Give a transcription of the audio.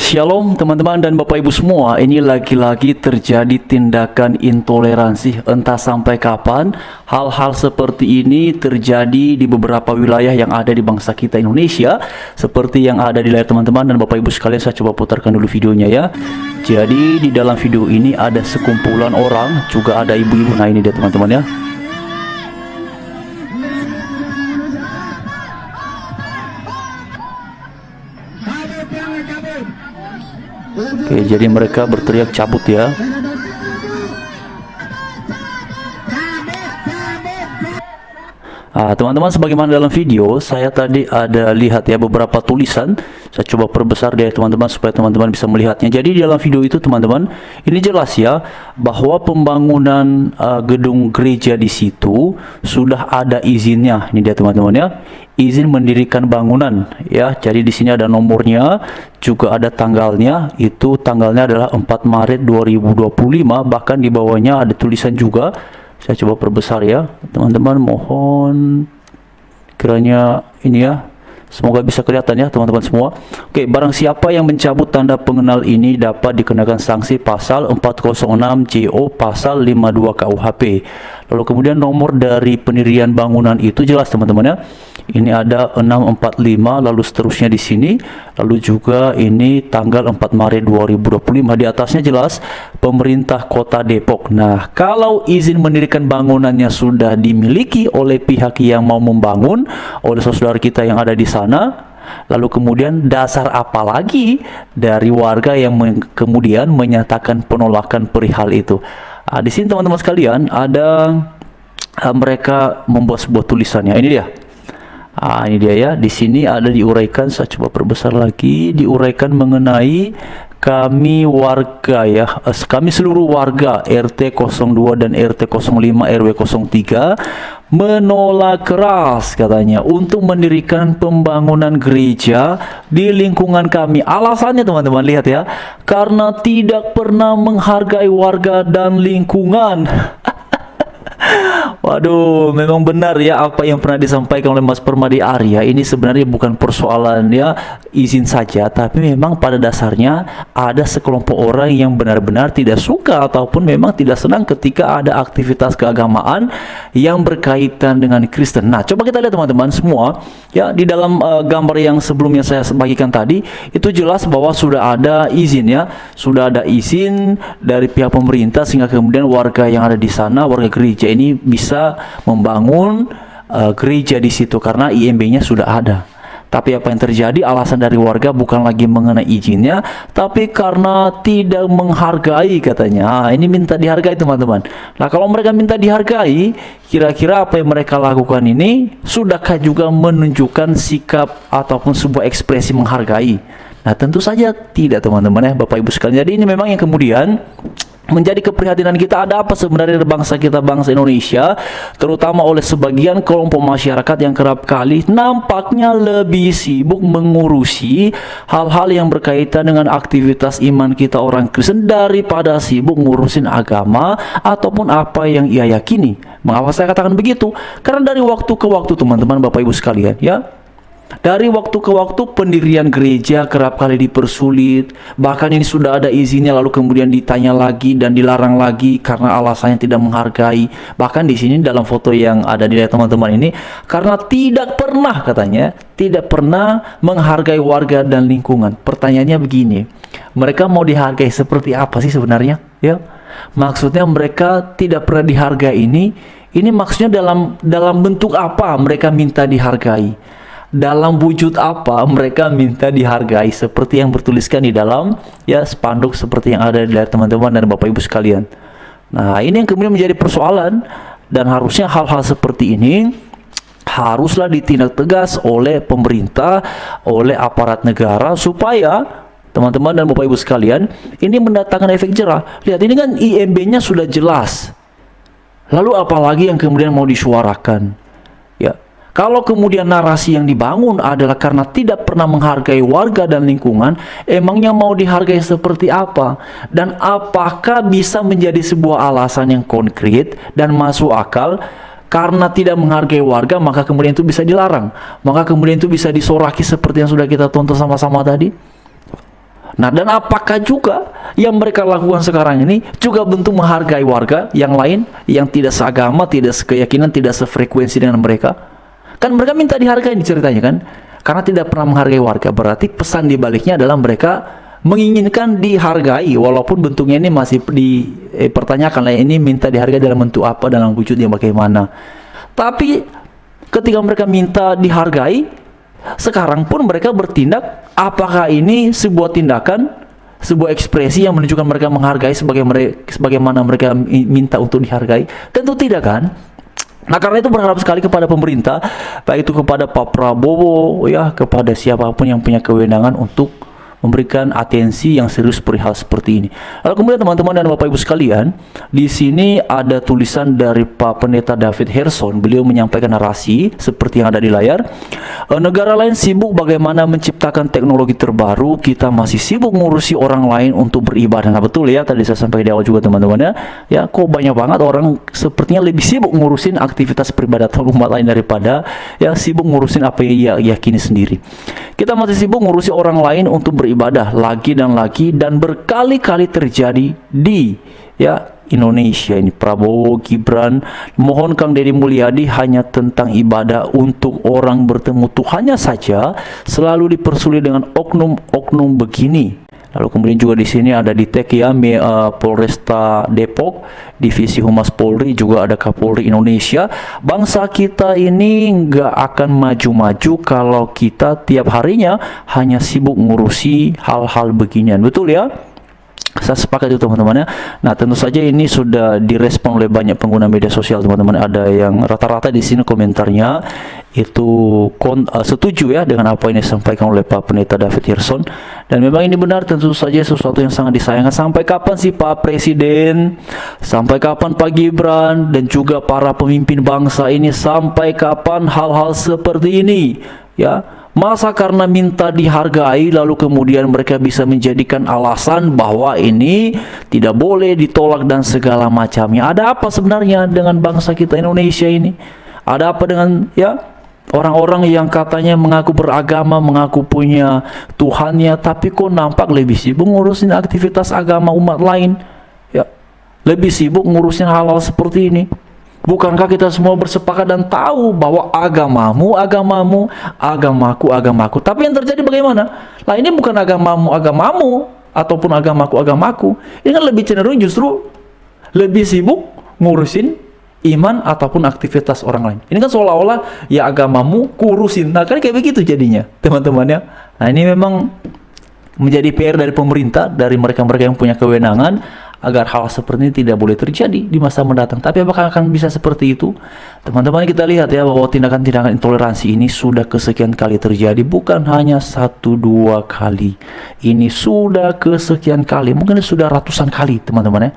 Shalom teman-teman dan Bapak Ibu semua. Ini lagi-lagi terjadi tindakan intoleransi. Entah sampai kapan hal-hal seperti ini terjadi di beberapa wilayah yang ada di bangsa kita Indonesia, seperti yang ada di layar teman-teman dan Bapak Ibu sekalian. Saya coba putarkan dulu videonya ya. Jadi di dalam video ini ada sekumpulan orang, juga ada ibu-ibu. Nah ini dia teman-teman ya. Oke, jadi mereka berteriak cabut ya. Teman-teman, sebagaimana dalam video saya tadi ada lihat ya beberapa tulisan. Saya coba perbesar deh teman-teman supaya teman-teman bisa melihatnya. Jadi di dalam video itu teman-teman, ini jelas ya bahwa pembangunan gedung gereja di situ sudah ada izinnya. Ini dia teman-teman ya, izin mendirikan bangunan ya. Jadi di sini ada nomornya, juga ada tanggalnya. Itu tanggalnya adalah 4 Maret 2025. Bahkan di bawahnya ada tulisan juga. Saya coba perbesar ya teman-teman, mohon kiranya ini ya, semoga bisa kelihatan ya teman-teman semua. Oke, barang siapa yang mencabut tanda pengenal ini dapat dikenakan sanksi pasal 406 CO pasal 52 KUHP. Lalu kemudian nomor dari pendirian bangunan itu jelas teman-teman ya. Ini ada 645, lalu seterusnya di sini. Lalu juga ini tanggal 4 Maret 2025. Di atasnya jelas pemerintah Kota Depok. Nah, kalau izin mendirikan bangunannya sudah dimiliki oleh pihak yang mau membangun, oleh saudara kita yang ada di sana, lalu kemudian dasar apa lagi dari warga yang kemudian menyatakan penolakan perihal itu? Di sini teman-teman sekalian ada mereka membuat sebuah tulisannya. Ini dia. Ini dia ya. Di sini ada diuraikan. Saya coba perbesar lagi. Diuraikan mengenai kami warga ya, kami seluruh warga RT 02 dan RT 05 RW 03 menolak keras katanya untuk mendirikan pembangunan gereja di lingkungan kami. Alasannya teman-teman lihat ya, karena tidak pernah menghargai warga dan lingkungan. Waduh, memang benar ya apa yang pernah disampaikan oleh Mas Permadi Arya. Ini sebenarnya bukan persoalan ya izin saja, tapi memang pada dasarnya ada sekelompok orang yang benar-benar tidak suka ataupun memang tidak senang ketika ada aktivitas keagamaan yang berkaitan dengan Kristen. Nah, coba kita lihat teman-teman semua ya, di dalam gambar yang sebelumnya saya bagikan tadi itu jelas bahwa sudah ada izin ya, sudah ada izin dari pihak pemerintah sehingga kemudian warga yang ada di sana, warga gereja ini bisa membangun gereja di situ karena IMB-nya sudah ada. Tapi apa yang terjadi, alasan dari warga bukan lagi mengenai izinnya, tapi karena tidak menghargai katanya. Ini minta dihargai teman-teman. Nah, kalau mereka minta dihargai, kira-kira apa yang mereka lakukan ini sudahkah juga menunjukkan sikap ataupun sebuah ekspresi menghargai? Nah, tentu saja tidak teman-teman ya Bapak Ibu sekalian. Jadi ini memang yang kemudian menjadi keprihatinan kita. Ada apa sebenarnya bangsa kita, bangsa Indonesia, terutama oleh sebagian kelompok masyarakat yang kerap kali nampaknya lebih sibuk mengurusi hal-hal yang berkaitan dengan aktivitas iman kita orang Kristen daripada sibuk ngurusin agama ataupun apa yang ia yakini. Mengapa saya katakan begitu? Karena dari waktu ke waktu teman-teman Bapak Ibu sekalian ya, dari waktu ke waktu pendirian gereja kerap kali dipersulit. Bahkan ini sudah ada izinnya lalu kemudian ditanya lagi dan dilarang lagi karena alasannya tidak menghargai. Bahkan di sini dalam foto yang ada di teman-teman ini, karena tidak pernah katanya, tidak pernah menghargai warga dan lingkungan. Pertanyaannya begini, mereka mau dihargai seperti apa sih sebenarnya? Ya, maksudnya mereka tidak pernah dihargai ini maksudnya dalam bentuk apa mereka minta dihargai? Dalam wujud apa mereka minta dihargai, seperti yang bertuliskan di dalam ya spanduk seperti yang ada dari teman-teman dan Bapak Ibu sekalian. Nah, ini yang kemudian menjadi persoalan, dan harusnya hal-hal seperti ini haruslah ditindak tegas oleh pemerintah, oleh aparat negara, supaya teman-teman dan Bapak Ibu sekalian ini mendatangkan efek jerah. Lihat, ini kan IMB-nya sudah jelas. Lalu apalagi yang kemudian mau disuarakan? Ya, kalau kemudian narasi yang dibangun adalah karena tidak pernah menghargai warga dan lingkungan, emangnya mau dihargai seperti apa? Dan apakah bisa menjadi sebuah alasan yang konkret dan masuk akal? Karena tidak menghargai warga, maka kemudian itu bisa dilarang, maka kemudian itu bisa disoraki seperti yang sudah kita tonton sama-sama tadi. Nah, dan apakah juga yang mereka lakukan sekarang ini juga bentuk menghargai warga yang lain yang tidak seagama, tidak sekeyakinan, tidak sefrekuensi dengan mereka? Kan mereka minta dihargai ceritanya kan? Karena tidak pernah menghargai warga. Berarti pesan di baliknya adalah mereka menginginkan dihargai, walaupun bentuknya ini masih dipertanyakan lah, ini minta dihargai dalam bentuk apa, dalam wujudnya bagaimana. Tapi ketika mereka minta dihargai, sekarang pun mereka bertindak, apakah ini sebuah tindakan, sebuah ekspresi yang menunjukkan mereka menghargai sebagaimana mereka minta untuk dihargai? Tentu tidak kan? Nah, karena itu berharap sekali kepada pemerintah, baik itu kepada Pak Prabowo, ya, kepada siapapun yang punya kewenangan untuk memberikan atensi yang serius perihal seperti ini. Lalu kemudian teman-teman dan Bapak Ibu sekalian, di sini ada tulisan dari Pak Pendeta David Herson. Beliau menyampaikan narasi seperti yang ada di layar. Negara lain sibuk bagaimana menciptakan teknologi terbaru, kita masih sibuk ngurusi orang lain untuk beribadah. Nah, betul ya, tadi saya sampaikan di awal juga teman-teman ya. Ya, kok banyak banget orang sepertinya lebih sibuk ngurusin aktivitas peribadatan umat lain daripada ya sibuk ngurusin apa yang ia yakini sendiri. Kita masih sibuk ngurusi orang lain untuk beribadah lagi dan berkali-kali terjadi di ya Indonesia ini. Prabowo, Gibran, mohon Kang Deddy Mulyadi hanya tentang ibadah untuk orang bertemu Tuhannya saja selalu dipersulit dengan oknum-oknum begini. Lalu kemudian juga di sini ada di tag ya, Polresta Depok, Divisi Humas Polri, juga ada Kapolri Indonesia. Bangsa kita ini nggak akan maju-maju kalau kita tiap harinya hanya sibuk ngurusi hal-hal beginian. Betul ya? Saya sepakat itu teman-teman ya. Nah, tentu saja ini sudah direspon oleh banyak pengguna media sosial teman-teman. Ada yang rata-rata di sini komentarnya itu setuju ya dengan apa yang disampaikan oleh Pak Pendeta David Herson. Dan memang ini benar, tentu saja sesuatu yang sangat disayangkan. Sampai kapan sih Pak Presiden, sampai kapan Pak Gibran dan juga para pemimpin bangsa ini, sampai kapan hal-hal seperti ini ya? Masa karena minta dihargai lalu kemudian mereka bisa menjadikan alasan bahwa ini tidak boleh ditolak dan segala macamnya. Ada apa sebenarnya dengan bangsa kita Indonesia ini? Ada apa dengan ya orang-orang yang katanya mengaku beragama, mengaku punya Tuhannya, tapi kok nampak lebih sibuk ngurusin aktivitas agama umat lain? Ya, lebih sibuk ngurusin hal-hal seperti ini. Bukankah kita semua bersepakat dan tahu bahwa agamamu, agamamu, agamaku. Tapi yang terjadi bagaimana? Lah, ini bukan agamamu ataupun agamaku. Ini kan lebih cenderung justru lebih sibuk ngurusin iman ataupun aktivitas orang lain. Ini kan seolah-olah ya agamamu kurusin. Nah, kan kayak begitu jadinya, teman-teman ya. Nah, ini memang menjadi PR dari pemerintah, dari mereka-mereka yang punya kewenangan, agar hal seperti ini tidak boleh terjadi di masa mendatang. Tapi apakah akan bisa seperti itu? Teman-teman, kita lihat ya bahwa tindakan-tindakan intoleransi ini sudah kesekian kali terjadi, bukan hanya 1-2 kali. Ini sudah kesekian kali, mungkin sudah ratusan kali teman-teman ya.